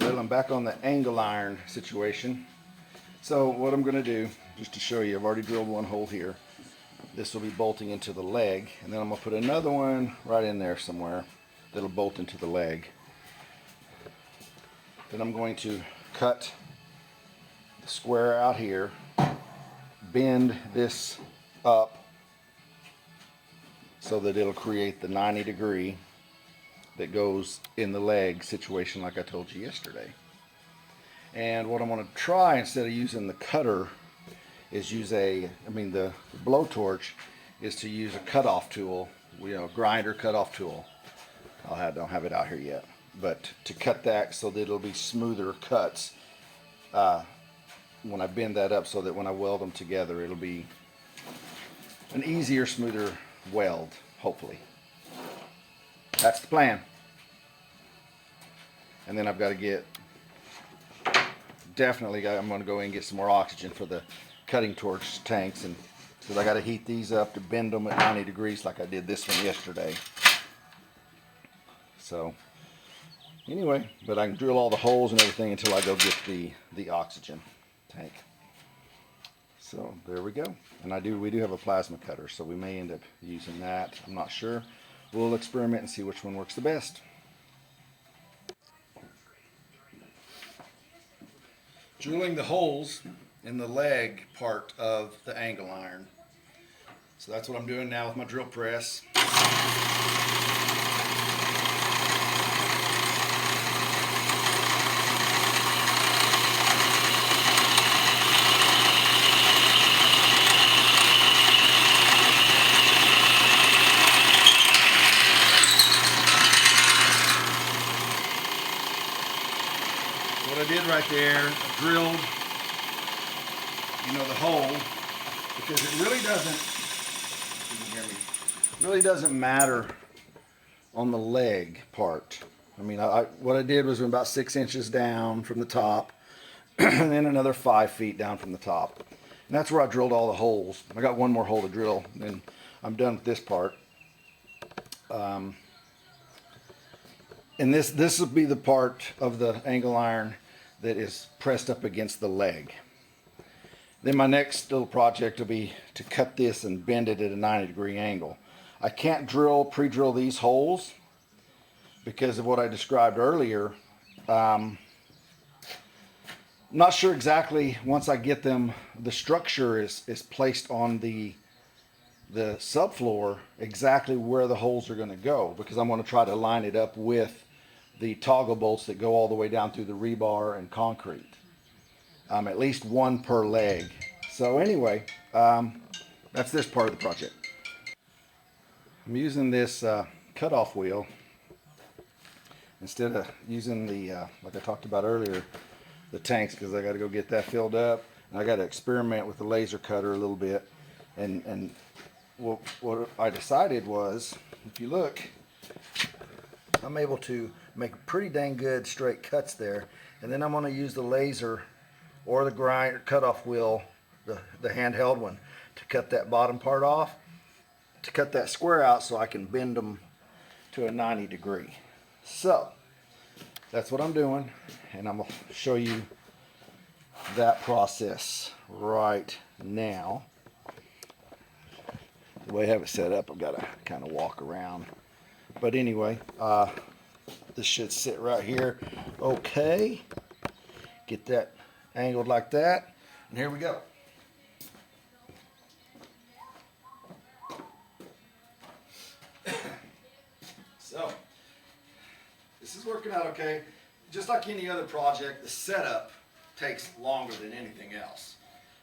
Well, I'm back on the angle iron situation. So what I'm going to do, just to show you, I've already drilled one hole here. This will be bolting into the leg, and then I'm going to put another one right in there somewhere that'll bolt into the leg. Then I'm going to cut the square out here, bend this up so that it'll create the 90-degree that goes in the leg situation like I told you yesterday. And what I'm going to try, instead of using the cutter, is use the blowtorch, is to use a cutoff tool, grinder cutoff tool. I don't have it out here yet, but to cut that so that it'll be smoother cuts when I bend that up, so that when I weld them together, it'll be an easier, smoother weld, hopefully. That's the plan. And then I've got to get, I'm going to go in and get some more oxygen for the cutting torch tanks, and because I got to heat these up to bend them at 90 degrees like I did this one yesterday. So anyway, but I can drill all the holes and everything until I go get the oxygen tank. So there we go. And we do have a plasma cutter, so we may end up using that. I'm not sure. We'll experiment and see which one works the best. Drilling the holes in the leg part of the angle iron. So that's what I'm doing now with my drill press. What I did right there, I drilled, the hole, because it really doesn't, you can hear me, really doesn't matter on the leg part. What I did was about 6 inches down from the top, and then another 5 feet down from the top. And that's where I drilled all the holes. I got one more hole to drill, and then I'm done with this part. And this will be the part of the angle iron that is pressed up against the leg. Then my next little project will be to cut this and bend it at a 90-degree angle. I can't pre-drill these holes because of what I described earlier. I'm not sure exactly, once I get them, the structure is placed on the subfloor, exactly where the holes are going to go, because I'm going to try to line it up with the toggle bolts that go all the way down through the rebar and concrete. At least one per leg. So anyway, that's this part of the project. I'm using this cutoff wheel instead of using the, like I talked about earlier, the tanks, because I got to go get that filled up. And I got to experiment with the laser cutter a little bit. And what I decided was, if you look, I'm able to make pretty dang good straight cuts there. And then I'm going to use the laser or the grinder cutoff wheel, the handheld one, to cut that bottom part off, to cut that square out so I can bend them to a 90-degree. So that's what I'm doing, and I'm going to show you that process right now. The way I have it set up, I've got to kind of walk around. But anyway, this should sit right here. Okay. Get that angled like that. And here we go. So, this is working out okay. Just like any other project, the setup takes longer than anything else.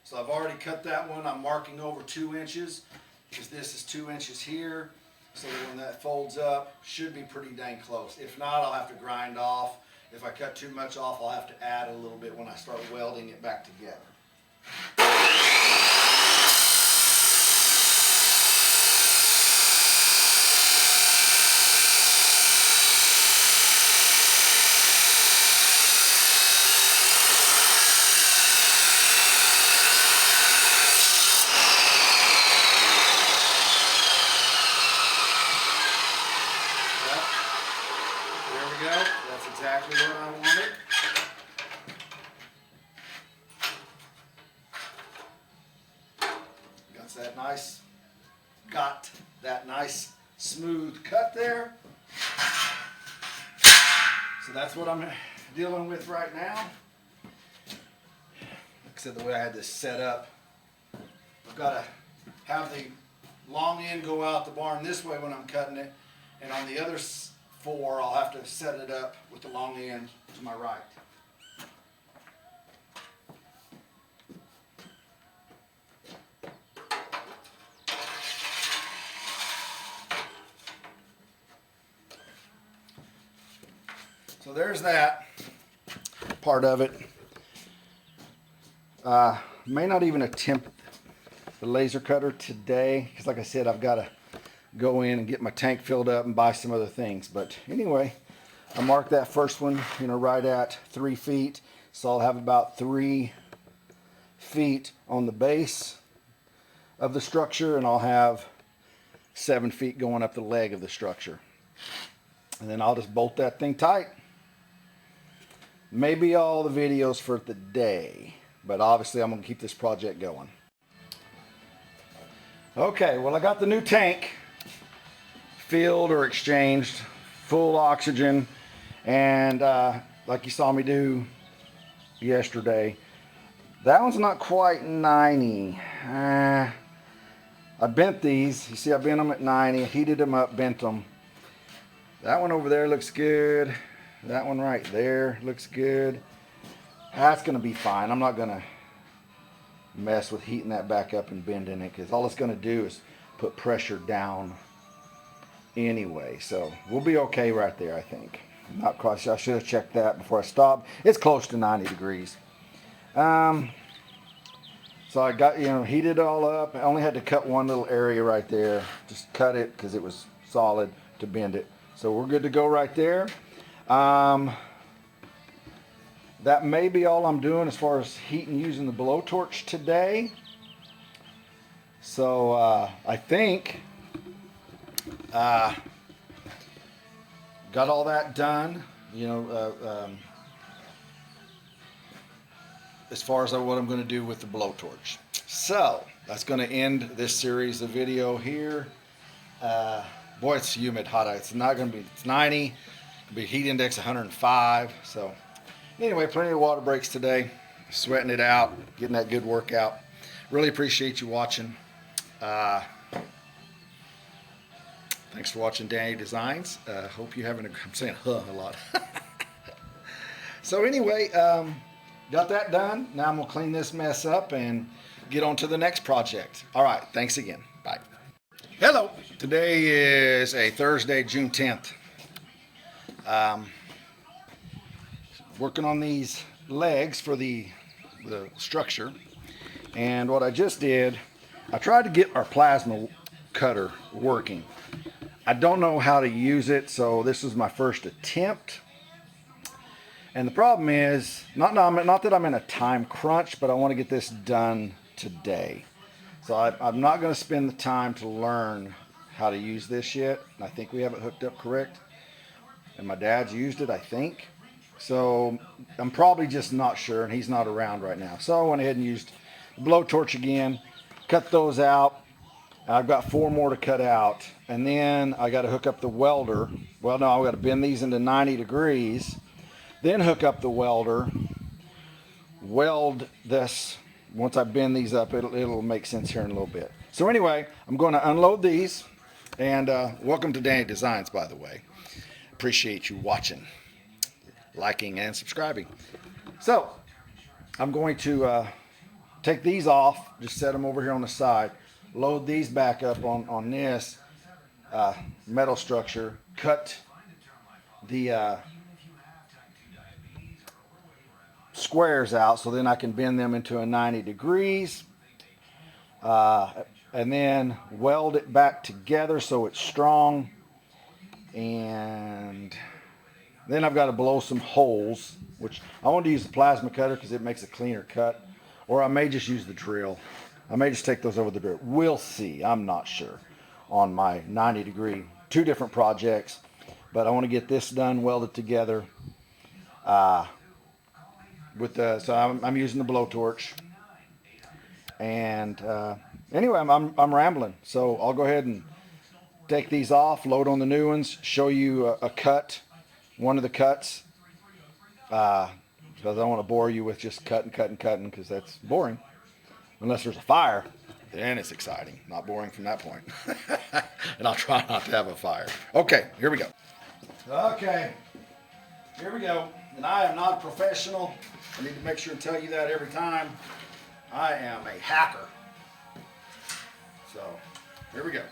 So I've already cut that one. I'm marking over 2 inches, because this is 2 inches here. So that when that folds up, should be pretty dang close. If not, I'll have to grind off. If I cut too much off, I'll have to add a little bit when I start welding it back together. we go. That's exactly what I wanted. Got that nice smooth cut there. So that's what I'm dealing with right now. Like I said, the way I had this set up, I've got to have the long end go out the barn this way when I'm cutting it, and on the other 4 I'll have to set it up with the long end to my right. So there's that part of it. May not even attempt the laser cutter today because, like I said, I've got to go in and get my tank filled up and buy some other things. But anyway, I marked that first one, right at 3 feet. So I'll have about 3 feet on the base of the structure, and I'll have 7 feet going up the leg of the structure. And then I'll just bolt that thing tight. Maybe all the videos for the day, but obviously I'm going to keep this project going. Okay, well, I got the new tank filled or exchanged, full oxygen, and like you saw me do yesterday, that one's not quite 90. I bent these. You see, I bent them at 90, heated them up, bent them. That one over there looks good. That one right there looks good. That's going to be fine. I'm not going to mess with heating that back up and bending it because all it's going to do is put pressure down anyway. So we'll be okay right there, I think. Not quite sure. I should have checked that before I stopped. It's close to 90 degrees. So I got, heated it all up. I only had to cut one little area right there. Just cut it because it was solid to bend it. So we're good to go right there. That may be all I'm doing as far as heating using the blowtorch today. So I think got all that done, as far as what I'm going to do with the blowtorch. So that's going to end this series of video here. Boy, it's humid, hot. It's not going to be, it's 90. It'll be heat index 105. So anyway, plenty of water breaks today. Sweating it out, getting that good workout. Really appreciate you watching. Thanks for watching Danny Designs. Hope you're having I'm saying a lot. So anyway, got that done. Now I'm going to clean this mess up and get on to the next project. All right, thanks again. Bye. Hello. Today is a Thursday, June 10th. Working on these legs for the structure. And what I just did, I tried to get our plasma cutter working. I don't know how to use it, so this is my first attempt. And the problem is, not that I'm in a time crunch, but I want to get this done today. So I'm not going to spend the time to learn how to use this yet. I think we have it hooked up correct. And my dad's used it, I think. So I'm probably just not sure, and he's not around right now. So I went ahead and used the blowtorch again, cut those out. I've got 4 more to cut out. And then I got to hook up the welder. Well, no, I've got to bend these into 90 degrees. Then hook up the welder. Weld this. Once I bend these up, it'll make sense here in a little bit. So anyway, I'm going to unload these. And welcome to Danny Designs, by the way. Appreciate you watching, liking, and subscribing. So I'm going to take these off, just set them over here on the side, load these back up on this metal structure, cut the squares out so then I can bend them into a 90 degrees, and then weld it back together so it's strong. And then I've got to blow some holes, which I want to use the plasma cutter because it makes a cleaner cut, or I may just use the drill. I may just take those over the drill. We'll see. I'm not sure on my 90 degree, 2 different projects. but I want to get this done, welded together. So I'm using the blowtorch. And anyway, I'm rambling, so I'll go ahead and take these off, load on the new ones, show you a cut, one of the cuts, because I don't want to bore you with just cutting, because that's boring. Unless there's a fire, then it's exciting. Not boring from that point. And I'll try not to have a fire. Okay, here we go. Okay, here we go. And I am not a professional. I need to make sure and tell you that every time. I am a hacker. So, here we go.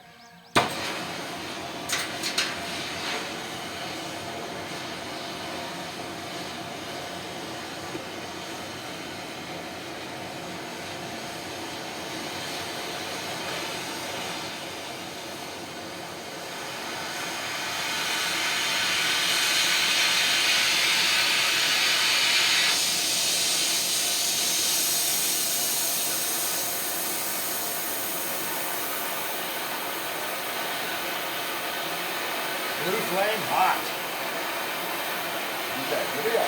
Blue flame hot. Okay, here we go.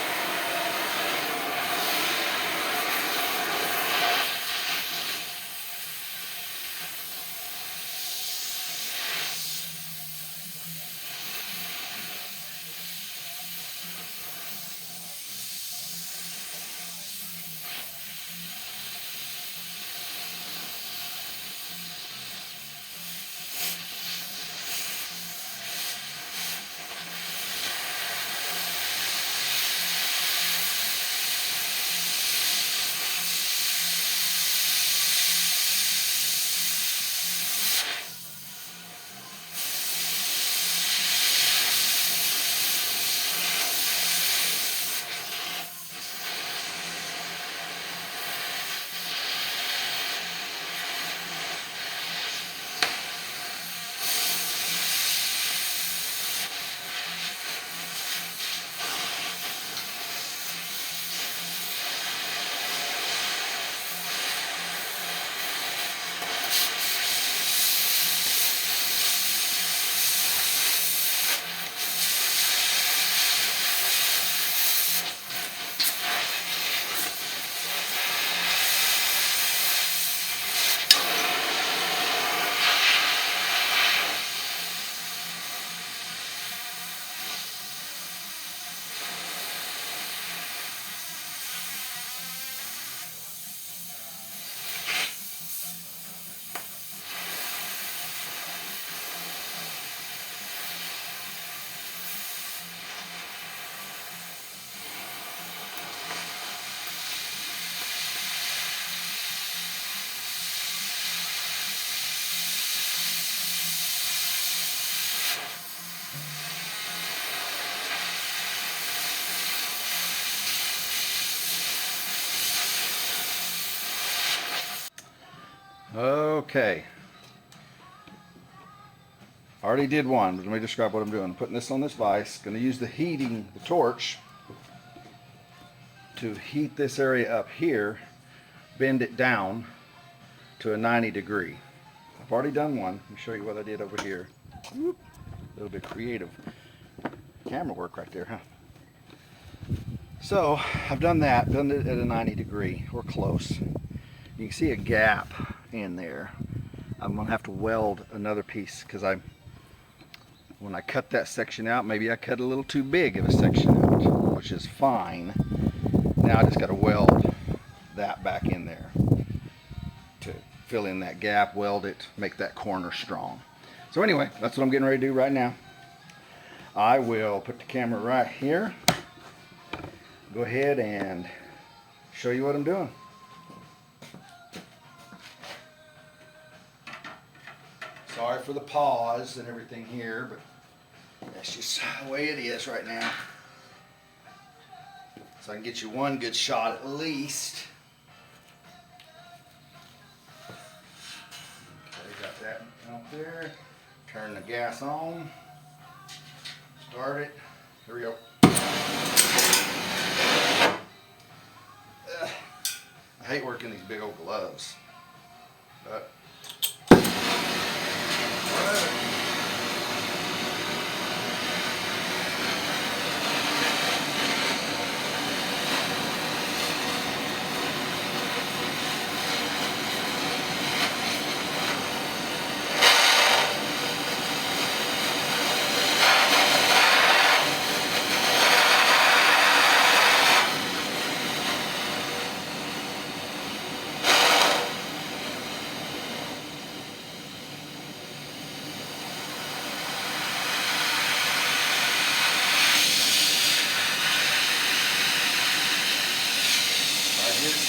Okay. I already did one, but let me describe what I'm doing. I'm putting this on this vise. Going to use the torch, to heat this area up here, bend it down to a 90 degree. I've already done one. Let me show you what I did over here. Whoop. A little bit creative camera work right there, huh? So I've done that, done it at a 90 degree, or close. You can see a gap in there. I'm gonna have to weld another piece because when I cut that section out, maybe I cut a little too big of a section out, which is fine. Now I just got to weld that back in there to fill in that gap, weld it, make that corner strong. So anyway, that's what I'm getting ready to do right now. I will put the camera right here. Go ahead and show you what I'm doing. Sorry for the pause and everything here, but that's just the way it is right now. So I can get you one good shot at least. Okay, got that out there. Turn the gas on. Start it. Here we go. I hate working these big old gloves, but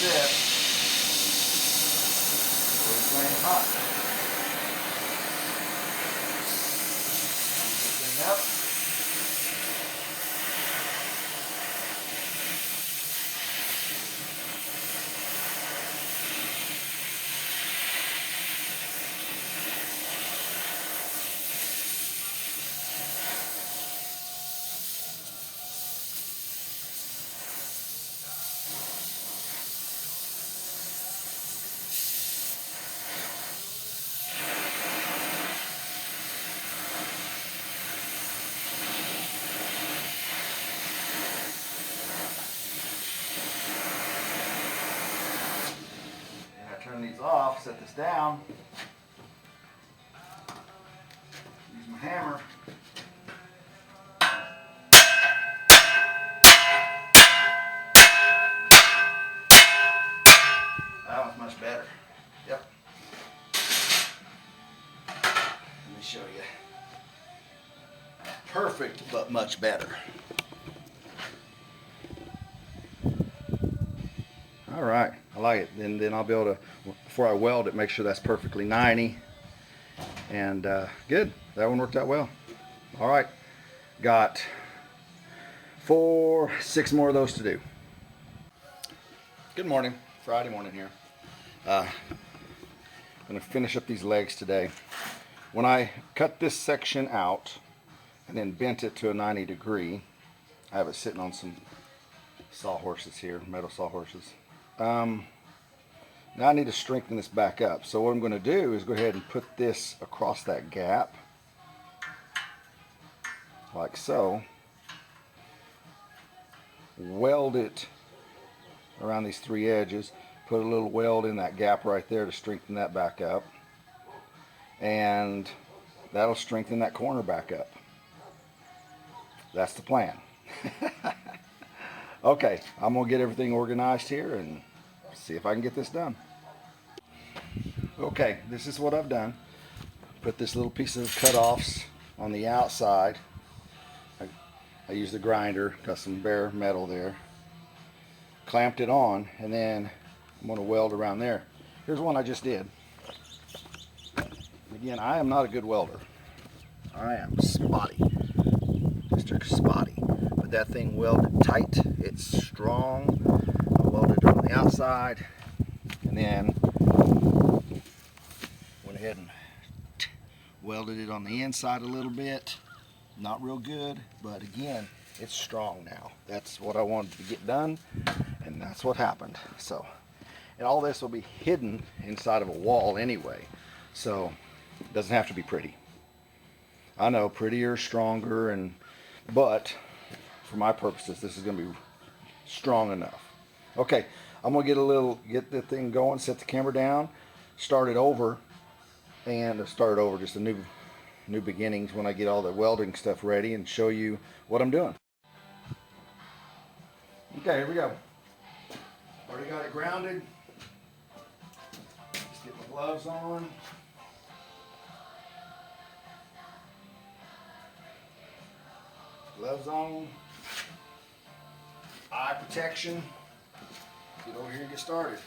said, it's playing hot. Heat this thing up. Turn these off, set this down, use my hammer. That one's much better. Yep. Let me show you. Perfect, but much better. All right, I like it. Then I'll be able to, before I weld it, make sure that's perfectly 90. And good, that one worked out well. All right, got 6 more of those to do. Good morning, Friday morning here. I'm gonna finish up these legs today. When I cut this section out and then bent it to a 90 degree, I have it sitting on some sawhorses here, metal sawhorses. Now I need to strengthen this back up. So what I'm going to do is go ahead and put this across that gap, like so. Weld it around these 3 edges. Put a little weld in that gap right there to strengthen that back up. And that'll strengthen that corner back up. That's the plan. Okay, I'm going to get everything organized here and see if I can get this done. Okay, this is what I've done. Put this little piece of cut-offs on the outside. I used the grinder, got some bare metal there. Clamped it on, and then I'm going to weld around there. Here's one I just did. Again, I am not a good welder. I am spotty. Mr. Spotty. But that thing welded tight. It's strong. I welded it on the outside, and then went ahead and welded it on the inside a little bit. Not real good, but again, it's strong now. That's what I wanted to get done, and that's what happened. So, and all this will be hidden inside of a wall anyway, so it doesn't have to be pretty. I know, prettier, stronger, but for my purposes, this is going to be strong enough. Okay, I'm going to get the thing going, set the camera down, start it over, just a new beginnings when I get all the welding stuff ready and show you what I'm doing. Okay, here we go. Already got it grounded. Just get my gloves on. Gloves on. Eye protection. Get over here and get started.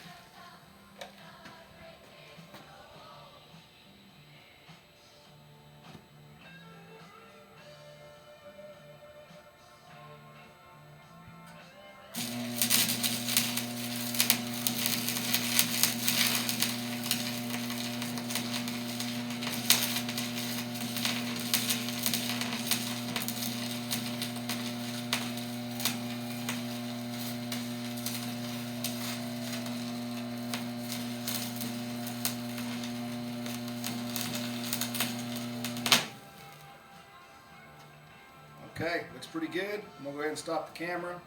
Okay, looks pretty good. I'm gonna go ahead and stop the camera,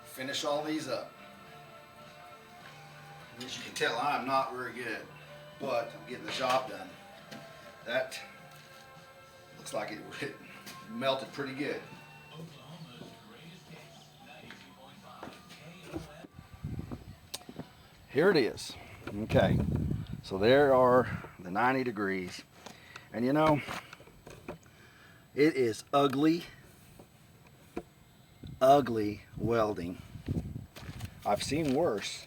finish all these up. As you can tell, I'm not very good, but I'm getting the job done. That looks like it melted pretty good. Here it is. Okay, so there are the 90 degrees, and you know, it is ugly welding. I've seen worse,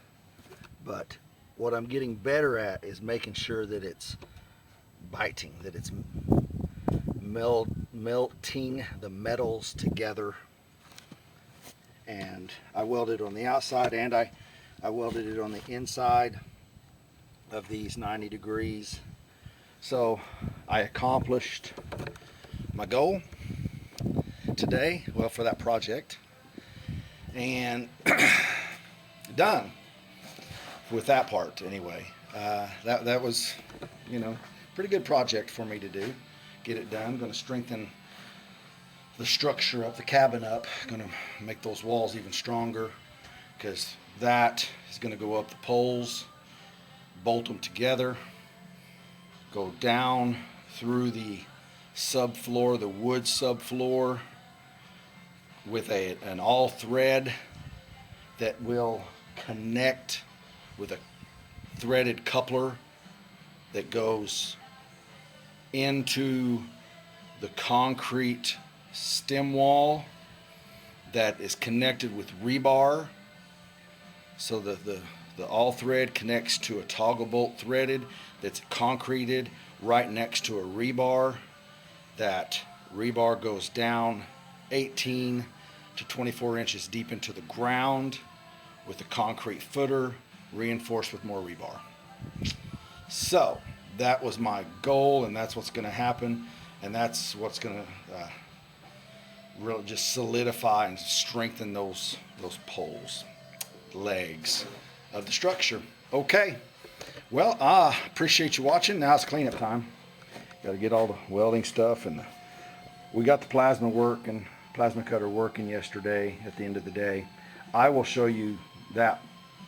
But what I'm getting better at is making sure that it's biting, that it's melting the metals together. And I welded on the outside, and I welded it on the inside of these 90 degrees. So I accomplished my goal today, well, for that project, and done with that part anyway. That was, you know, pretty good project for me to do. Get it done. Going to strengthen the structure up, the cabin up. Going to make those walls even stronger, because that is going to go up the poles, bolt them together, go down through the subfloor, the wood subfloor, with an all thread that will connect with a threaded coupler that goes into the concrete stem wall that is connected with rebar. So the all thread connects to a toggle bolt threaded that's concreted right next to a rebar. That rebar goes down 18 to 24 inches deep into the ground with a concrete footer reinforced with more rebar. So that was my goal, and that's what's going to happen, and that's what's going to really just solidify and strengthen those poles, legs of the structure. Okay, well, I appreciate you watching. Now it's cleanup time. Got to get all the welding stuff, and we got the plasma cutter working yesterday at the end of the day. I will show you that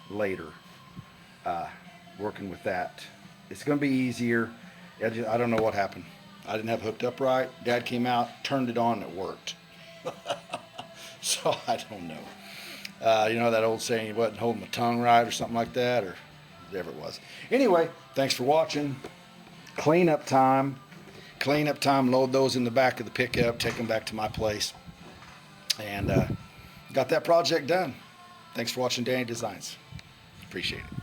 later, working with that. It's going to be easier. I don't know what happened. I didn't have it hooked up right. Dad came out, turned it on, and it worked. So I don't know. You know that old saying, you wasn't holding my tongue right or something like that, or whatever it was. Anyway, thanks for watching. Cleanup time. Load those in the back of the pickup, take them back to my place, and got that project done. Thanks for watching Danny Designs. Appreciate it.